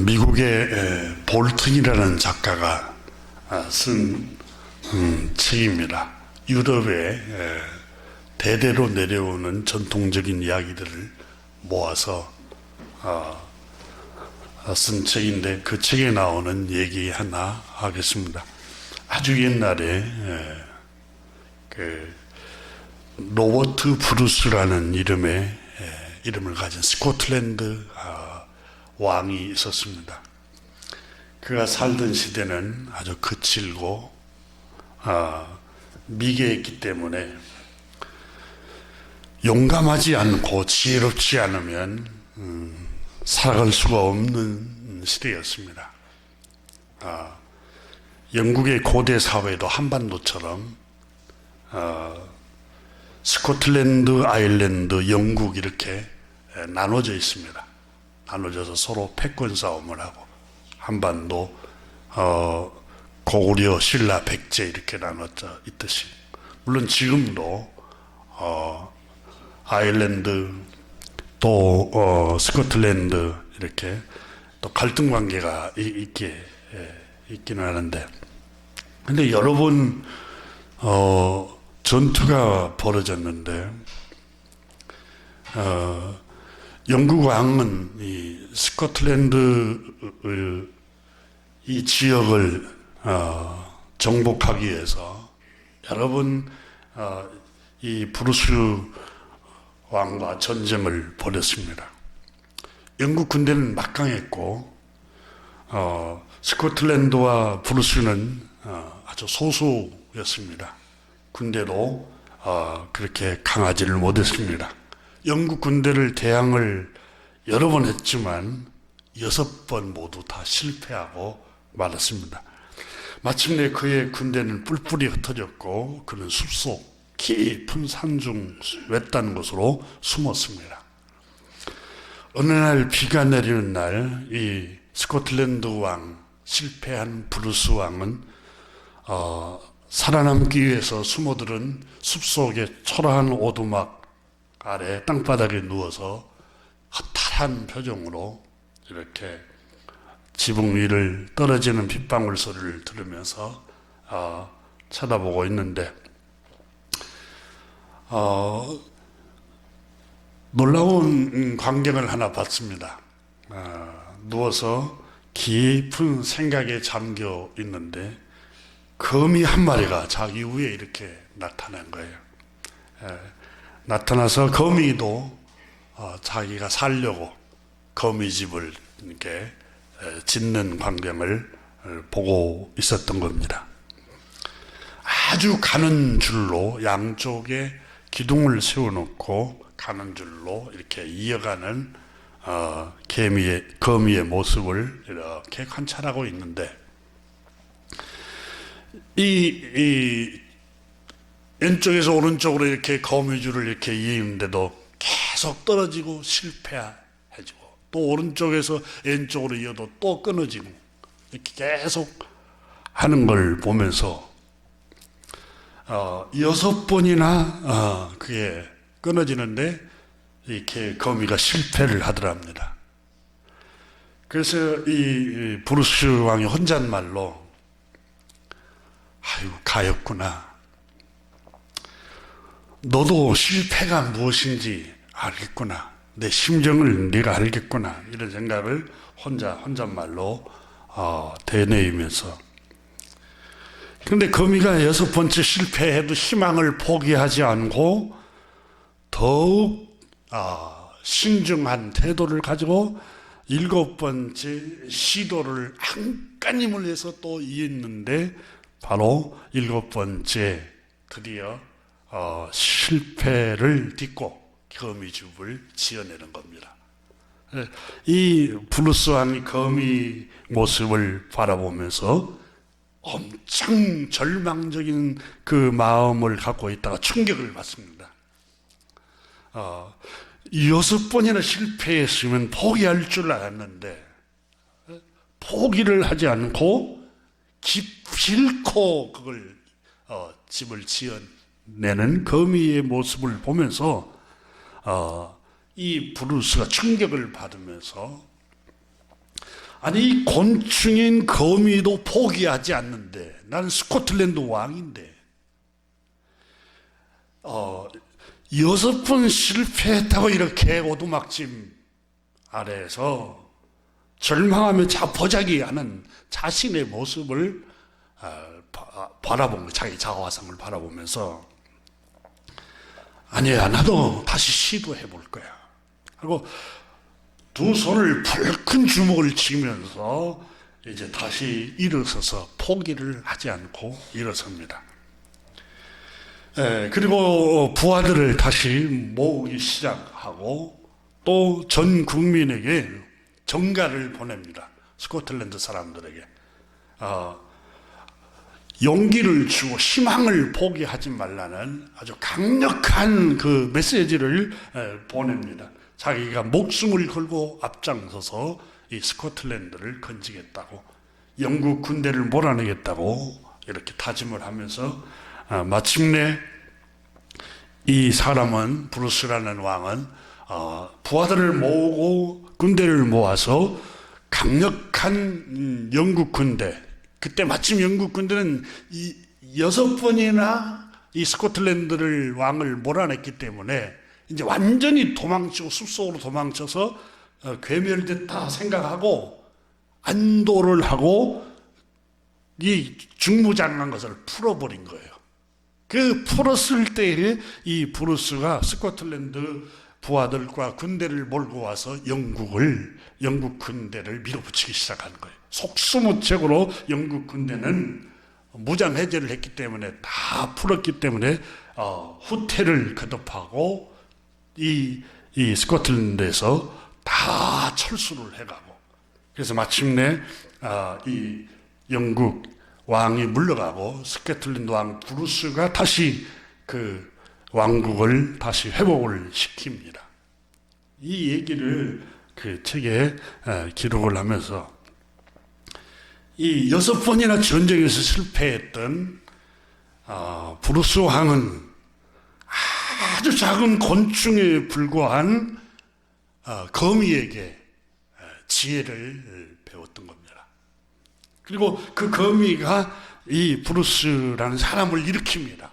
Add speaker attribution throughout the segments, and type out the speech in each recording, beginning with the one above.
Speaker 1: 미국의 볼튼이라는 작가가 쓴 책입니다. 유럽의 대대로 내려오는 전통적인 이야기들을 모아서 쓴 책인데, 그 책에 나오는 얘기 하나 하겠습니다. 아주 옛날에 그 로버트 브루스라는 이름을 가진 스코틀랜드 왕이 있었습니다. 그가 살던 시대는 아주 거칠고 미개했기 때문에 용감하지 않고 지혜롭지 않으면 살아갈 수가 없는 시대였습니다. 영국의 고대 사회도 한반도처럼 스코틀랜드, 아일랜드, 영국 이렇게 나눠져 있습니다. 나눠져서 서로 패권 싸움을 하고, 한반도, 고구려, 신라, 백제 이렇게 나눠져 있듯이, 물론 지금도 아일랜드 또 스코틀랜드 이렇게 또 갈등 관계가 있기는 하는데, 근데 여러 번 전투가 벌어졌는데, 영국 왕은 이 스코틀랜드 이 지역을 정복하기 위해서 여러 번 이 브루스 왕과 전쟁을 벌였습니다. 영국 군대는 막강했고 스코틀랜드와 브루스는 아주 소수였습니다. 군대도 그렇게 강하지를 못했습니다. 영국 군대를 대항을 여러 번 했지만 6번 모두 다 실패하고 말았습니다. 마침내 그의 군대는 뿔뿔이 흩어졌고, 그는 숲속 깊은 산중 외딴 곳으로 숨었습니다. 어느 날 비가 내리는 날, 이 스코틀랜드 왕, 실패한 브루스 왕은 살아남기 위해서 숨어들은 숲속의 초라한 오두막 아래 땅바닥에 누워서 허탈한 표정으로 이렇게 지붕 위를 떨어지는 빗방울 소리를 들으면서 쳐다보고 있는데, 놀라운 광경을 하나 봤습니다. 누워서 깊은 생각에 잠겨 있는데 거미 한 마리가 자기 위에 이렇게 나타난 거예요. 나타나서 거미도 자기가 살려고 거미집을 이렇게 짓는 광경을 보고 있었던 겁니다. 아주 가는 줄로 양쪽에 기둥을 세워놓고 가는 줄로 이렇게 이어가는 거미의 모습을 이렇게 관찰하고 있는데, 이 왼쪽에서 오른쪽으로 이렇게 거미줄을 이렇게 이었는데도 계속 떨어지고 실패해지고, 또 오른쪽에서 왼쪽으로 이어도 또 끊어지고, 이렇게 계속 하는 걸 보면서 6번이나 그게 끊어지는데 이렇게 거미가 실패를 하더랍니다. 그래서 이 브루스 왕이 혼잣말로 아유, 가엾구나. 너도 실패가 무엇인지 알겠구나. 내 심정을 네가 알겠구나. 이런 생각을 혼잣말로 되뇌이면서, 그런데 거미가 6번째 실패해도 희망을 포기하지 않고 더욱 신중한 태도를 가지고 7번째 시도를 안간힘을 해서 또 이었는데, 바로 7번째 드디어 실패를 딛고 거미집을 지어내는 겁니다. 이 브루스 왕이 거미 모습을 바라보면서 엄청 절망적인 그 마음을 갖고 있다가 충격을 받습니다. 6번이나 실패했으면 포기할 줄 알았는데 포기를 하지 않고 기필코 그걸 집을 지어내는 거미의 모습을 보면서 이 브루스가 충격을 받으면서 아니 이 곤충인 거미도 포기하지 않는데, 나는 스코틀랜드 왕인데 6번 실패했다고 이렇게 오두막짐 아래에서 절망하며 자포자기하는 자신의 모습을 바라본 거, 자기 자화상을 바라보면서 아니야, 나도 다시 시도해 볼 거야. 그리고 두 손을 불큰 주먹을 쥐면서 이제 다시 일어서서 포기를 하지 않고 일어섭니다. 그리고 부하들을 다시 모으기 시작하고 또 전 국민에게 전가를 보냅니다. 스코틀랜드 사람들에게 용기를 주고 희망을 포기하지 말라는 아주 강력한 그 메시지를 보냅니다. 자기가 목숨을 걸고 앞장서서 이 스코틀랜드를 건지겠다고, 영국 군대를 몰아내겠다고 이렇게 다짐을 하면서 마침내 이 사람은, 브루스라는 왕은 부하들을 모으고 군대를 모아서 강력한 영국 군대, 그때 마침 영국 군대는 6번이나 이 스코틀랜드를 왕을 몰아냈기 때문에 이제 완전히 도망치고 숲속으로 도망쳐서 괴멸됐다 생각하고 안도를 하고 이 중무장한 것을 풀어버린 거예요. 그 풀었을 때에 이 브루스가 스코틀랜드 부하들과 군대를 몰고 와서 영국 군대를 밀어붙이기 시작한 거예요. 속수무책으로 영국 군대는 무장 해제를 했기 때문에, 다 풀었기 때문에 후퇴를 거듭하고 이 스코틀랜드에서 다 철수를 해가고, 그래서 마침내 이 영국 왕이 물러가고 스코틀랜드 왕 브루스가 다시 그 왕국을 다시 회복을 시킵니다. 이 얘기를 그 책에 기록을 하면서 이 6번이나 전쟁에서 실패했던 브루스 왕은 아주 작은 곤충에 불과한 거미에게 지혜를 배웠던 겁니다. 그리고 그 거미가 이 브루스라는 사람을 일으킵니다.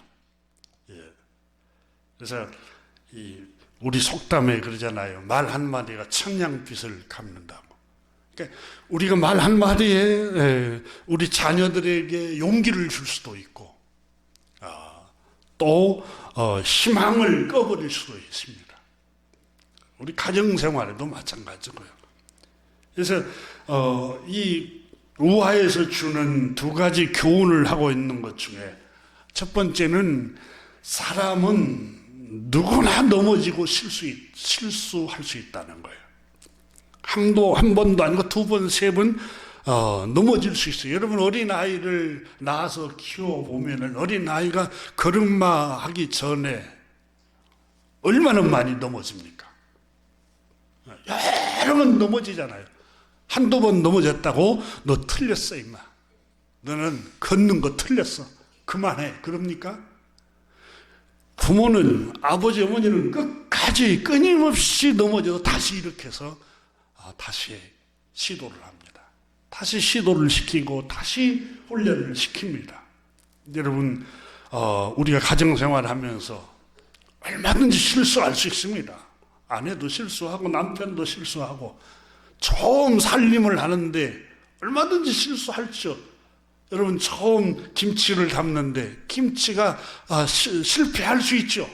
Speaker 1: 그래서 우리 속담에 그러잖아요. 말 한마디가 천냥빚을 갚는다고. 그러니까 우리가 말 한마디에 우리 자녀들에게 용기를 줄 수도 있고 또 희망을 꺼버릴 수도 있습니다. 우리 가정생활에도 마찬가지고요. 그래서 이 우화에서 주는 두 가지 교훈을 하고 있는 것 중에 첫 번째는, 사람은 누구나 넘어지고 실수할 수 있다는 거예요. 한 번도 아니고 2번, 3번 넘어질 수 있어요. 여러분, 어린아이를 낳아서 키워보면 어린아이가 걸음마 하기 전에 얼마나 많이 넘어집니까? 여러 번 넘어지잖아요. 한두 번 넘어졌다고 너 틀렸어 임마, 너는 걷는 거 틀렸어, 그만해, 그럽니까? 부모는, 아버지 어머니는 끝까지 끊임없이 넘어져도 다시 일으켜서 다시 시도를 합니다. 다시 시도를 시키고 다시 훈련을 시킵니다. 여러분, 우리가 가정생활 하면서 얼마든지 실수할 수 있습니다. 아내도 실수하고 남편도 실수하고 처음 살림을 하는데 얼마든지 실수할죠. 여러분, 처음 김치를 담는데 김치가 실패할 수 있죠.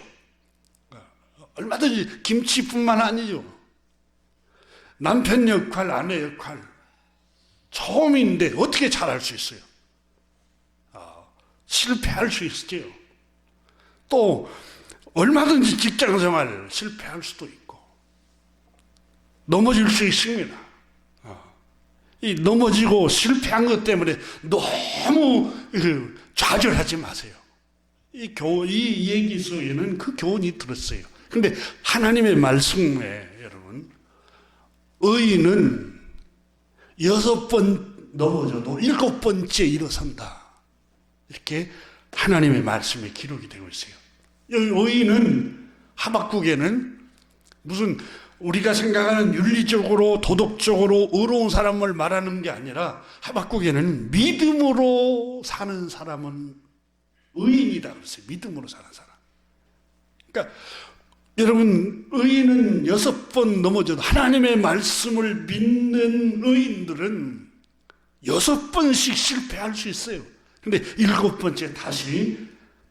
Speaker 1: 얼마든지, 김치뿐만 아니죠. 남편 역할, 아내 역할, 처음인데 어떻게 잘할 수 있어요? 실패할 수 있죠. 또 얼마든지 직장생활 실패할 수도 있고 넘어질 수 있습니다. 이 넘어지고 실패한 것 때문에 너무 좌절하지 마세요. 이 얘기 속에는 그 교훈이 들었어요. 그런데 하나님의 말씀에, 여러분, 의인은 6번 넘어져도 7번째 일어선다, 이렇게 하나님의 말씀에 기록이 되고 있어요. 여기 의인은, 하박국에는 무슨 우리가 생각하는 윤리적으로 도덕적으로 의로운 사람을 말하는 게 아니라 하박국에는 믿음으로 사는 사람은 의인이다 그랬어요. 믿음으로 사는 사람. 그러니까 여러분, 의인은 6번 넘어져도 하나님의 말씀을 믿는 의인들은 6번씩 실패할 수 있어요. 근데 7번째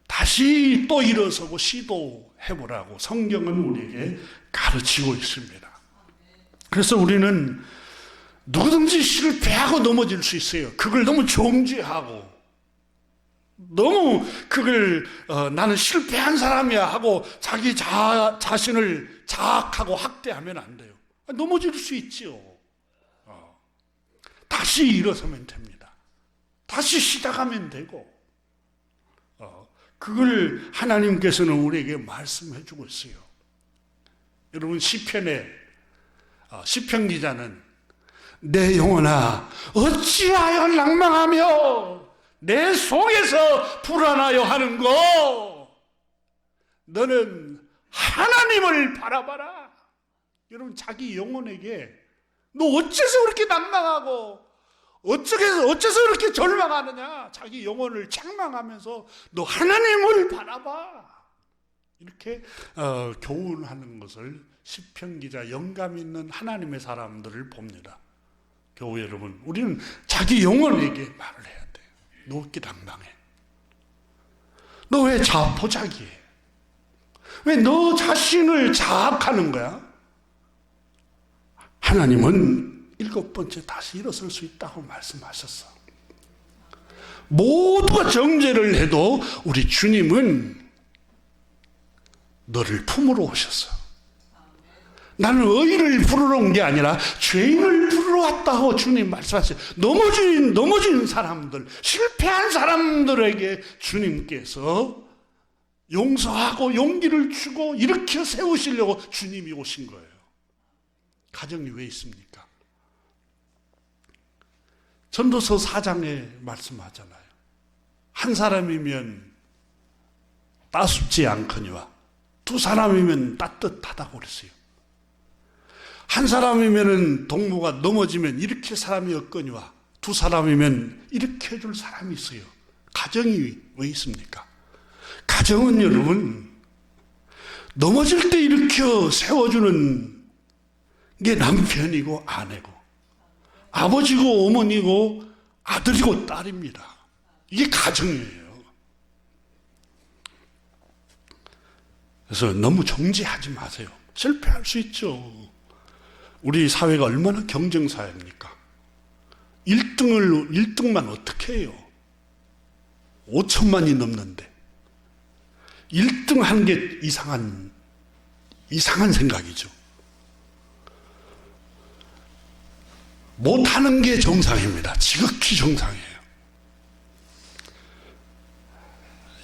Speaker 1: 다시 또 일어서고 시도해보라고 성경은 우리에게 가르치고 있습니다. 그래서 우리는 누구든지 실패하고 넘어질 수 있어요. 그걸 너무 정죄하고 너무 그걸 나는 실패한 사람이야 하고 자기 자신을 자학하고 학대하면 안 돼요. 넘어질 수 있죠. 다시 일어서면 됩니다. 다시 시작하면 되고 그걸 하나님께서는 우리에게 말씀해 주고 있어요. 여러분, 시편 기자는 내 영혼아 어찌하여 낭망하며 내 속에서 불안하여 하는고 너는 하나님을 바라봐라. 여러분, 자기 영혼에게 너 어째서 그렇게 낭망하고 어째서 그렇게 절망하느냐. 자기 영혼을 책망하면서 너 하나님을 바라봐. 이렇게 교훈하는 것을 시편 기자, 영감 있는 하나님의 사람들을 봅니다. 교우 여러분, 우리는 자기 영혼에게 말을 해야 돼요. 너 어떻게 낭망해? 너 왜 자포자기해? 왜 너 자신을 자학하는 거야? 하나님은 7번째 다시 일어설 수 있다고 말씀하셨어. 모두가 정죄를 해도 우리 주님은 너를 품으러 오셨어. 나는 의인을 부르러 온 게 아니라 죄인을 부르러 왔다고 주님 말씀하셨어요. 넘어진 사람들, 실패한 사람들에게 주님께서 용서하고 용기를 주고 일으켜 세우시려고 주님이 오신 거예요. 가정이 왜 있습니까? 전도서 4장에 말씀하잖아요. 한 사람이면 따숩지 않거니와 두 사람이면 따뜻하다고 그랬어요. 한 사람이면 동무가 넘어지면 일으킬 사람이 없거니와 두 사람이면 일으켜 줄 사람이 있어요. 가정이 왜 있습니까? 가정은 여러분, 넘어질 때 일으켜 세워주는 게 남편이고 아내고 아버지고 어머니고 아들이고 딸입니다. 이게 가정이에요. 그래서 너무 정죄하지 마세요. 실패할 수 있죠. 우리 사회가 얼마나 경쟁사회입니까? 1등만 어떻게 해요? 5천만이 넘는데 1등 하는 게 이상한 생각이죠. 못하는 게 정상입니다. 지극히 정상이에요.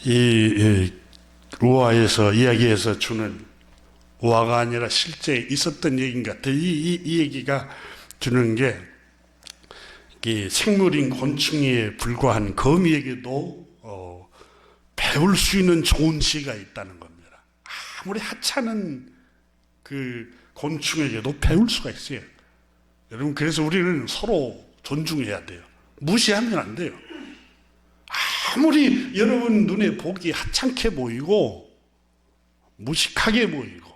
Speaker 1: 이 우화에서 이야기해서 주는, 우화가 아니라 실제 있었던 얘기인 것 같아요. 이 얘기가 주는 게 생물인 곤충에 불과한 거미에게도 배울 수 있는 좋은 지혜가 있다는 겁니다. 아무리 하찮은 그 곤충에게도 배울 수가 있어요. 여러분, 그래서 우리는 서로 존중해야 돼요. 무시하면 안 돼요. 아무리 여러분 눈에 보기 하찮게 보이고 무식하게 보이고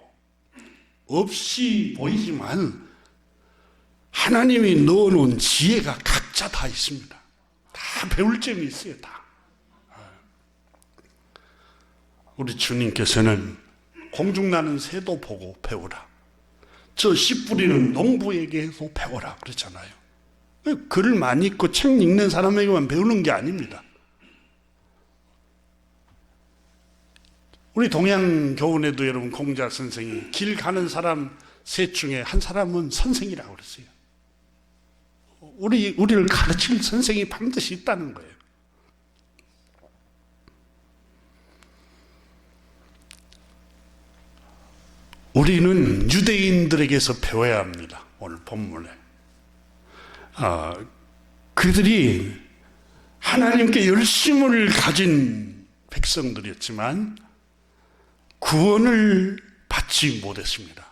Speaker 1: 없이 보이지만 하나님이 넣어놓은 지혜가 각자 다 있습니다. 다 배울 점이 있어요. 다. 우리 주님께서는 공중나는 새도 보고 배우라. 저 씨 뿌리는 농부에게도 배워라 그랬잖아요. 글을 많이 읽고 책 읽는 사람에게만 배우는 게 아닙니다. 우리 동양교훈에도 여러분 공자 선생이 길 가는 사람 셋 중에 한 사람은 선생이라고 그랬어요. 우리를 가르칠 선생이 반드시 있다는 거예요. 우리는 유대인들에게서 배워야 합니다. 오늘 본문에 그들이 하나님께 열심을 가진 백성들이었지만 구원을 받지 못했습니다.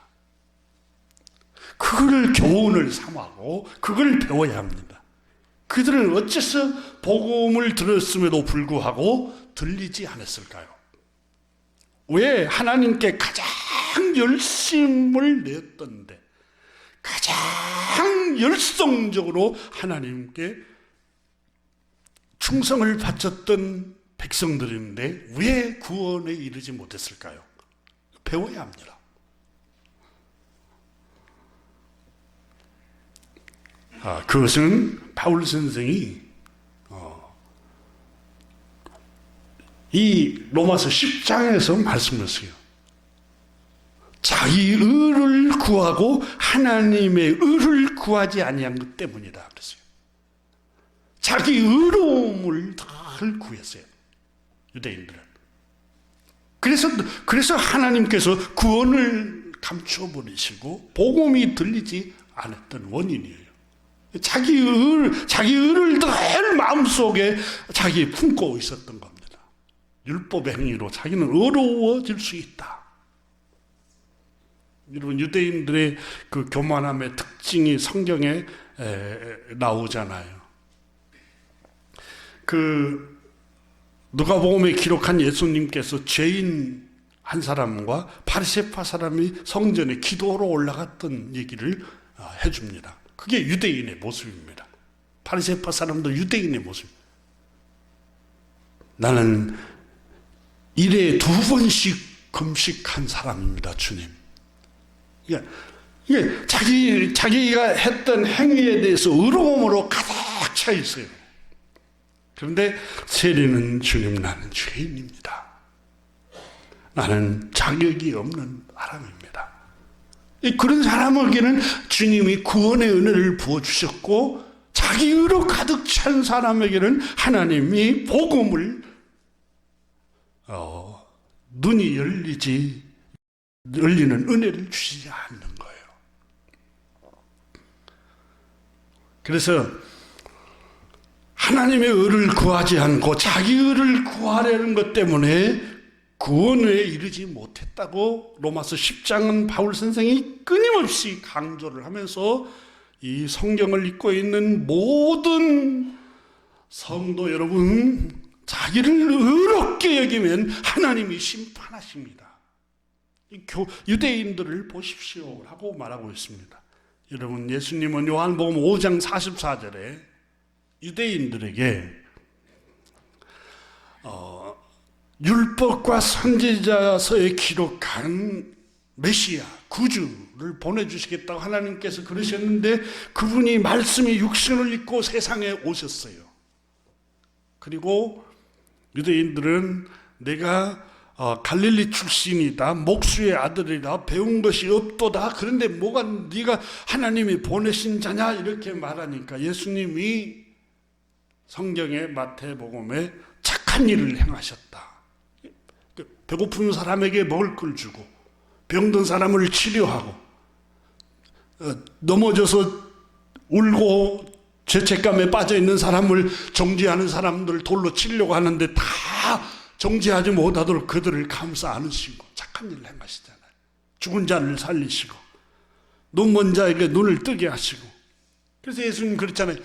Speaker 1: 그걸 교훈을 삼고 그걸 배워야 합니다. 그들은 어째서 복음을 들었음에도 불구하고 들리지 않았을까요? 왜 하나님께 가장 열심을 내었던데, 가장 열성적으로 하나님께 충성을 바쳤던 백성들인데 왜 구원에 이르지 못했을까요? 배워야 합니다. 그것은 바울 선생이 이 로마서 10장에서 말씀했어요. 자기 의를 구하고 하나님의 의를 구하지 아니한 것 때문이다 그랬어요. 자기 의로움을 늘 구했어요, 유대인들은. 그래서 하나님께서 구원을 감춰버리시고 복음이 들리지 않았던 원인이에요. 자기 의를 늘 마음속에 자기 품고 있었던 겁니다. 율법의 행위로 자기는 의로워질 수 있다. 여러분, 유대인들의 그 교만함의 특징이 성경에 나오잖아요. 그 누가복음에 기록한 예수님께서 죄인 한 사람과 바리새파 사람이 성전에 기도로 올라갔던 얘기를 해줍니다. 그게 유대인의 모습입니다. 바리새파 사람도 유대인의 모습. 나는 일에 2번씩 금식한 사람입니다, 주님. 이게 자기가 했던 행위에 대해서 의로움으로 가득 차 있어요. 그런데 세리는 주님, 나는 죄인입니다. 나는 자격이 없는 사람입니다. 그런 사람에게는 주님이 구원의 은혜를 부어주셨고, 자기 의로 가득 찬 사람에게는 하나님이 복음을 눈이 열리는 은혜를 주시지 않는 거예요. 그래서 하나님의 의를 구하지 않고 자기 의를 구하려는 것 때문에 구원에 이르지 못했다고 로마서 10장은 바울 선생이 끊임없이 강조를 하면서 이 성경을 읽고 있는 모든 성도 여러분, 자기를 의롭게 여기면 하나님이 심판하십니다. 유대인들을 보십시오 라고 말하고 있습니다. 여러분, 예수님은 요한복음 5장 44절에 유대인들에게 율법과 선지자서에 기록한 메시아, 구주를 보내주시겠다고 하나님께서 그러셨는데, 그분이 말씀이 육신을 입고 세상에 오셨어요. 그리고 유대인들은 내가 갈릴리 출신이다, 목수의 아들이다, 배운 것이 없도다, 그런데 뭐가 네가 하나님이 보내신 자냐, 이렇게 말하니까 예수님이 성경의 마태복음에 착한 일을 행하셨다. 배고픈 사람에게 먹을 걸 주고, 병든 사람을 치료하고, 넘어져서 울고 죄책감에 빠져 있는 사람을 정죄하는 사람들을 돌로 치려고 하는데 다 정죄하지 못하도록 그들을 감싸 안으시고 착한 일을 행하시잖아요. 죽은 자를 살리시고 눈먼 자에게 눈을 뜨게 하시고. 그래서 예수님 그랬잖아요.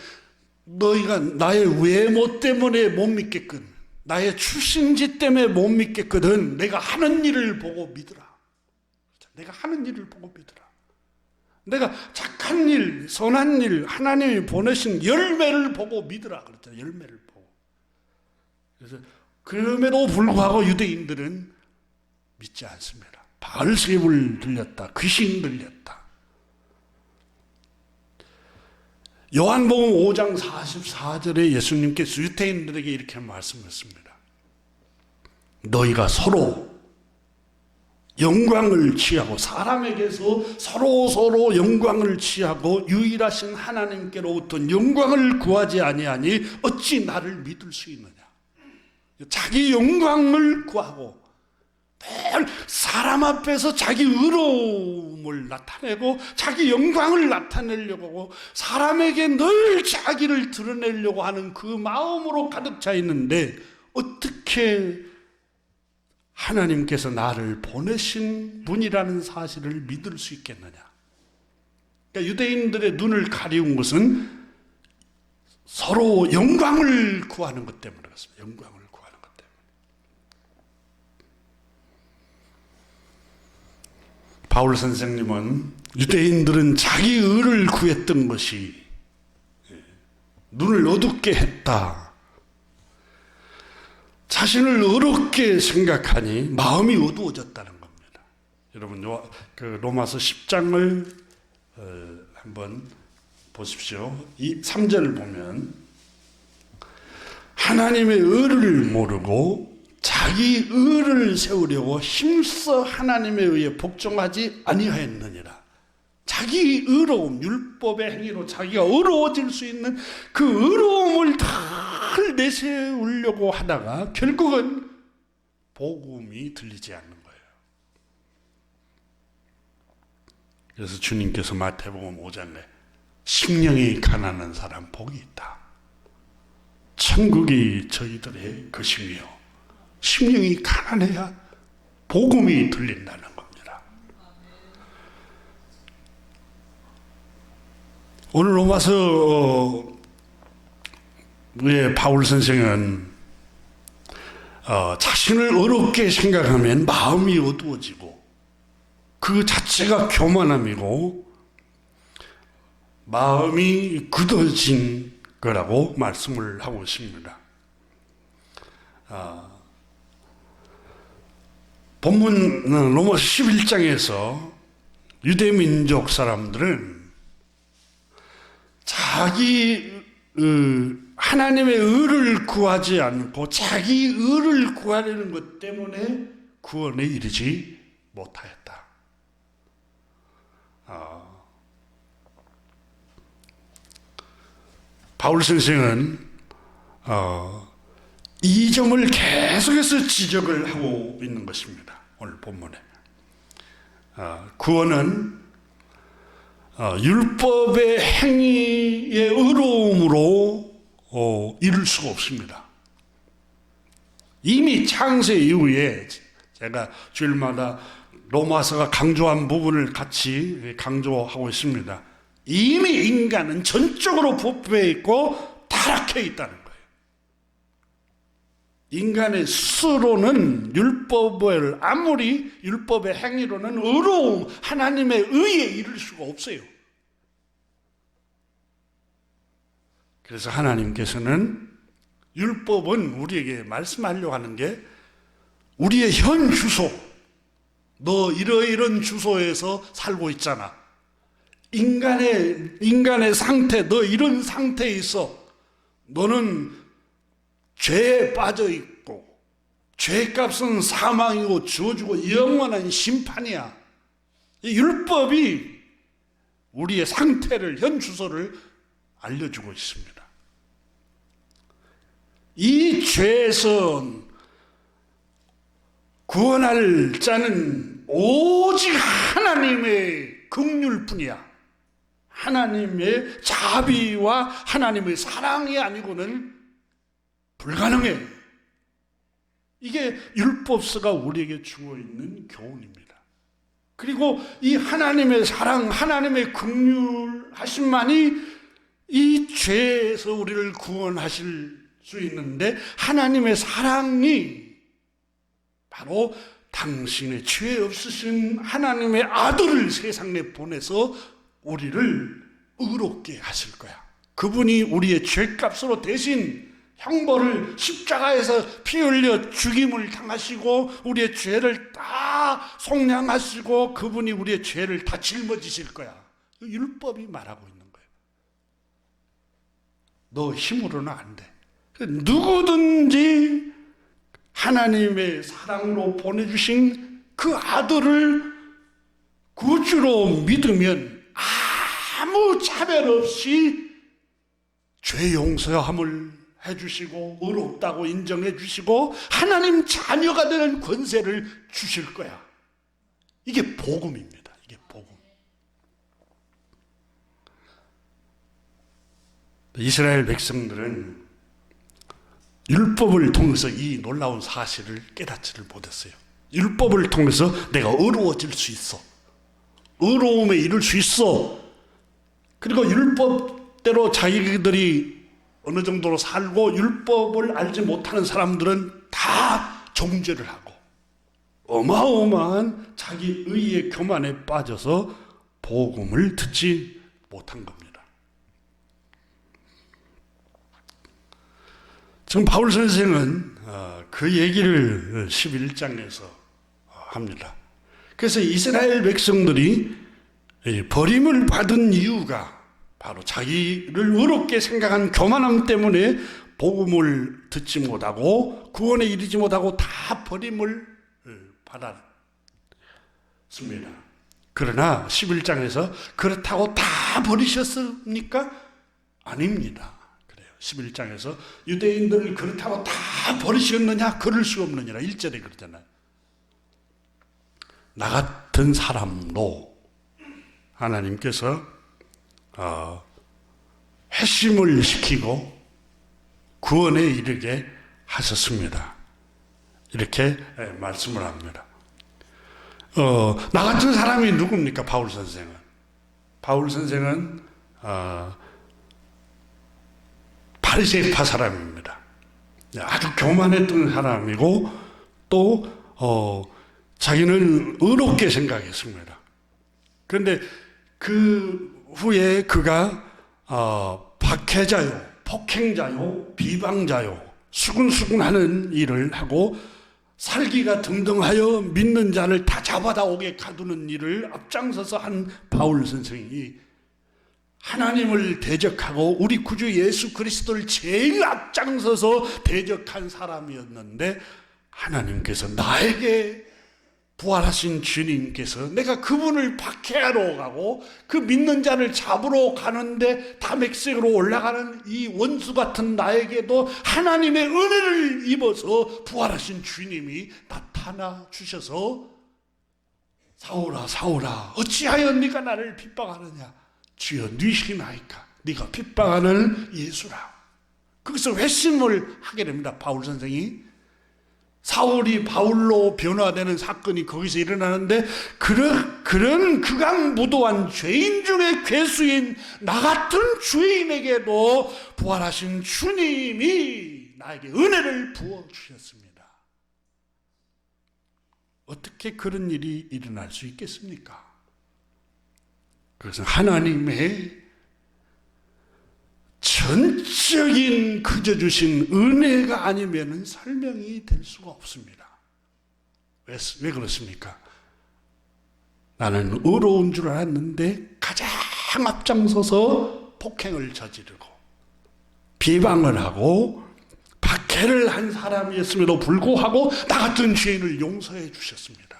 Speaker 1: 너희가 나의 외모 때문에 못 믿겠거든, 나의 출신지 때문에 못 믿겠거든, 내가 하는 일을 보고 믿으라. 내가 하는 일을 보고 믿으라. 내가 착한 일, 선한 일, 하나님이 보내신 열매를 보고 믿으라 그랬잖아요. 열매를 보고. 그래서 그럼에도 불구하고 유대인들은 믿지 않습니다. 바알세불 들렸다, 귀신 들렸다. 요한복음 5장 44절에 예수님께서 유대인들에게 이렇게 말씀했습니다. 너희가 서로 영광을 취하고, 사람에게서 서로 영광을 취하고 유일하신 하나님께로부터 영광을 구하지 아니하니 어찌 나를 믿을 수 있느냐. 자기 영광을 구하고 늘 사람 앞에서 자기 의로움을 나타내고 자기 영광을 나타내려고 하고 사람에게 늘 자기를 드러내려고 하는 그 마음으로 가득 차 있는데, 어떻게 하나님께서 나를 보내신 분이라는 사실을 믿을 수 있겠느냐. 그러니까 유대인들의 눈을 가리운 것은 서로 영광을 구하는 것 때문에 그렇습니다. 영광을 구하는 것 때문에. 바울 선생님은 유대인들은 자기 의를 구했던 것이 눈을 어둡게 했다. 자신을 어렵게 생각하니 마음이 어두워졌다는 겁니다. 여러분 그 로마서 10장을 한번 보십시오. 이 3절을 보면 하나님의 의를 모르고 자기 의를 세우려고 힘써 하나님에 의해 복종하지 아니하였느니라. 자기 의로움, 율법의 행위로 자기가 의로워질 수 있는 그 의로움을 다 내세우려고 하다가 결국은 복음이 들리지 않는 거예요. 그래서 주님께서 마태복음 5장에 심령이 가난한 사람 복이 있다. 천국이 저희들의 것이며 심령이 가난해야 복음이 들린다는 겁니다. 오늘 로마서의 바울 선생은 자신을 어렵게 생각하면 마음이 어두워지고 그 자체가 교만함이고 마음이 굳어진 거라고 말씀을 하고 있습니다. 본문 로마서 11장에서 유대민족 사람들은 자기 하나님의 의를 구하지 않고 자기 의를 구하려는 것 때문에 구원에 이르지 못하였다. 바울 선생은 이 점을 계속해서 지적을 하고 있는 것입니다. 오늘 본문에 구원은 율법의 행위의 의로움으로 이룰 수가 없습니다. 이미 창세 이후에 제가 주일마다 로마서가 강조한 부분을 같이 강조하고 있습니다. 이미 인간은 전적으로 부패해 있고 타락해 있다는 거예요. 인간의 스스로는 율법을 아무리 율법의 행위로는 의로움, 하나님의 의에 이를 수가 없어요. 그래서 하나님께서는 율법은 우리에게 말씀하려고 하는 게 우리의 현 주소, 너 이러이런 주소에서 살고 있잖아. 인간의 상태, 너 이런 상태에 있어. 너는 죄에 빠져 있고 죄값은 사망이고 주어지고 영원한 심판이야. 이 율법이 우리의 상태를, 현 주소를 알려주고 있습니다. 이 죄에서 구원할 자는 오직 하나님의 긍휼뿐이야. 하나님의 자비와 하나님의 사랑이 아니고는 불가능해. 이게 율법서가 우리에게 주어 있는 교훈입니다. 그리고 이 하나님의 사랑, 하나님의 긍휼하심만이 이 죄에서 우리를 구원하실 수 있는데, 하나님의 사랑이 바로 당신의 죄 없으신 하나님의 아들을 세상에 보내서 우리를 의롭게 하실 거야. 그분이 우리의 죄값으로 대신 형벌을 십자가에서 피 흘려 죽임을 당하시고 우리의 죄를 다 속량하시고 그분이 우리의 죄를 다 짊어지실 거야. 율법이 말하고 있는 거예요. 너 힘으로는 안 돼. 누구든지 하나님의 사랑으로 보내주신 그 아들을 구주로 믿으면 아무 차별 없이 죄 용서함을 해주시고 의롭다고 인정해 주시고 하나님 자녀가 되는 권세를 주실 거야. 이게 복음입니다. 이게 복음. 이스라엘 백성들은 율법을 통해서 이 놀라운 사실을 깨닫지를 못했어요. 율법을 통해서 내가 의로워질 수 있어, 의로움에 이를 수 있어, 그리고 율법대로 자기들이 어느 정도로 살고 율법을 알지 못하는 사람들은 다 정죄를 하고 어마어마한 자기 의의 교만에 빠져서 복음을 듣지 못한 겁니다. 지금 바울 선생은 그 얘기를 11장에서 합니다. 그래서 이스라엘 백성들이 버림을 받은 이유가 바로 자기를 의롭게 생각한 교만함 때문에 복음을 듣지 못하고 구원에 이르지 못하고 다 버림을 받았습니다. 그러나 11장에서 그렇다고 다 버리셨습니까? 아닙니다. 그래요. 11장에서 유대인들을 그렇다고 다 버리셨느냐? 그럴 수 없느니라. 1절에 그러잖아요. 나 같은 사람도 하나님께서 회심을 시키고 구원에 이르게 하셨습니다. 이렇게 말씀을 합니다. 나 같은 사람이 누굽니까? 바울 선생은. 바울 선생은 바리새파 사람입니다. 아주 교만했던 사람이고 또 자기는 의롭게 생각했습니다. 그런데 그 후에 그가 박해자요, 폭행자요, 비방자요, 수군수군하는 일을 하고 살기가 등등하여 믿는 자를 다 잡아다 오게 가두는 일을 앞장서서 한 바울 선생이 하나님을 대적하고 우리 구주 예수 그리스도를 제일 앞장서서 대적한 사람이었는데 하나님께서 나에게 부활하신 주님께서 내가 그분을 박해하러 가고 그 믿는 자를 잡으러 가는데 다메섹으로 올라가는 이 원수 같은 나에게도 하나님의 은혜를 입어서 부활하신 주님이 나타나 주셔서 사울아 사울아 어찌하여 네가 나를 핍박하느냐 주여 네시나이까 네가 핍박하는 예수라. 거기서 회심을 하게 됩니다. 바울 선생이 사울이 바울로 변화되는 사건이 거기서 일어나는데 그런 극악무도한 죄인 중에 괴수인 나 같은 죄인에게도 부활하신 주님이 나에게 은혜를 부어주셨습니다. 어떻게 그런 일이 일어날 수 있겠습니까? 그것은 하나님의 전적인 그저 주신 은혜가 아니면 설명이 될 수가 없습니다. 왜 그렇습니까? 나는 의로운 줄 알았는데 가장 앞장서서 폭행을 저지르고 비방을 하고 박해를 한 사람이었음에도 불구하고 나 같은 죄인을 용서해 주셨습니다.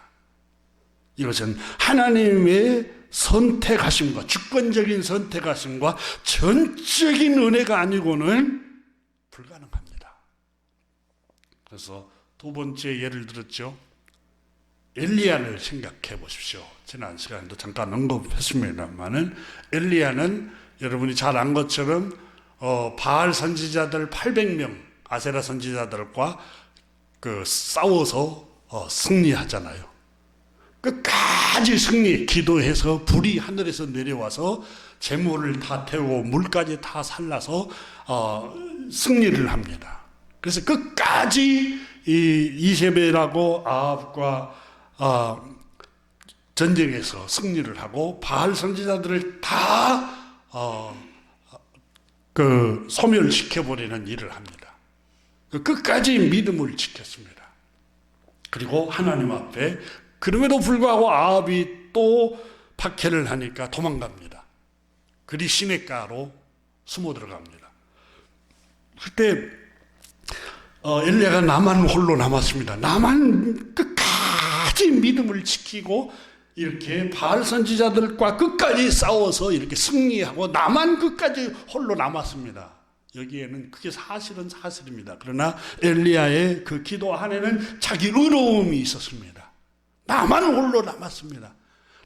Speaker 1: 이것은 하나님의 선택하심과 주권적인 선택하심과 전적인 은혜가 아니고는 불가능합니다. 그래서 두 번째 예를 들었죠. 엘리야를 생각해 보십시오. 지난 시간에도 잠깐 언급했습니다만은 엘리야는 여러분이 잘 안 것처럼 바알 선지자들 800명 아세라 선지자들과 싸워서 승리하잖아요. 끝까지 기도해서 불이 하늘에서 내려와서 재물을 다 태우고 물까지 다 살라서 승리를 합니다. 그래서 끝까지 이 이세벨하고 아합과 전쟁에서 승리를 하고 바알 선지자들을 다 소멸시켜버리는 일을 합니다. 끝까지 믿음을 지켰습니다. 그리고 하나님 앞에 그럼에도 불구하고 아합이 또 박해를 하니까 도망갑니다. 그리 시냇가로 숨어 들어갑니다. 그때 엘리야가 나만 홀로 남았습니다. 나만 끝까지 믿음을 지키고 이렇게 바알 선지자들과 끝까지 싸워서 이렇게 승리하고 나만 끝까지 홀로 남았습니다. 여기에는 그게 사실입니다. 그러나 엘리야의 그 기도 안에는 자기 의로움이 있었습니다. 나만 홀로 남았습니다.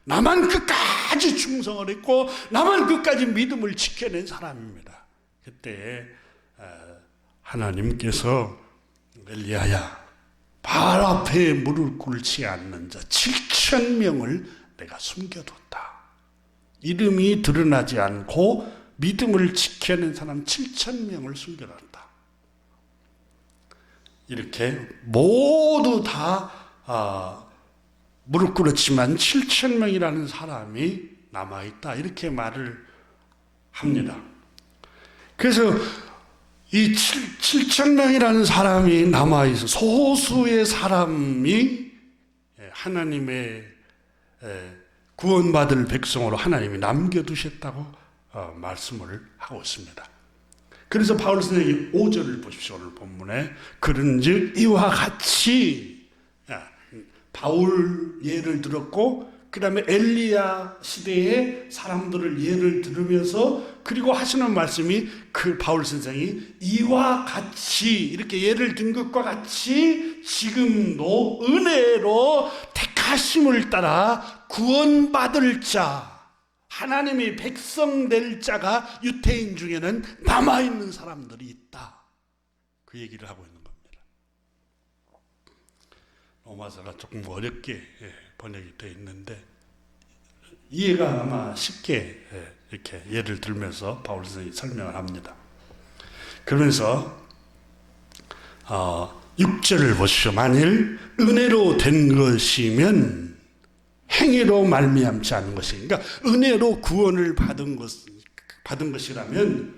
Speaker 1: 나만 끝까지 충성을 했고 나만 끝까지 믿음을 지켜낸 사람입니다. 그때 하나님께서 엘리야야 바알 앞에 무릎 꿇지 않는 자 7,000명을 내가 숨겨뒀다. 이름이 드러나지 않고 믿음을 지켜낸 사람 7,000명을 숨겨놨다. 이렇게 모두 다 무릎 꿇었지만 7,000명이라는 사람이 남아있다. 이렇게 말을 합니다. 그래서 이 7,000명이라는 사람이 남아있어 소수의 사람이 하나님의 구원받을 백성으로 하나님이 남겨두셨다고 말씀을 하고 있습니다. 그래서 바울 선생님이 5절을 보십시오. 오늘 본문에 그런즉 이와 같이 바울 예를 들었고 그 다음에 엘리야 시대의 사람들을 예를 들으면서 그리고 하시는 말씀이 그 바울 선생이 이와 같이 이렇게 예를 든 것과 같이 지금도 은혜로 택하심을 따라 구원받을 자 하나님의 백성 될 자가 유대인 중에는 남아있는 사람들이 있다. 그 얘기를 하고 있는 겁니다. 로마서가 조금 어렵게 번역이 되어 있는데 이해가 아마 쉽게 이렇게 예를 들면서 바울 선생님이 설명을 합니다. 그러면서 6절을 보시죠. 만일 은혜로 된 것이면 행위로 말미암지 않은 것이, 그러니까 은혜로 구원을 받은 것이라면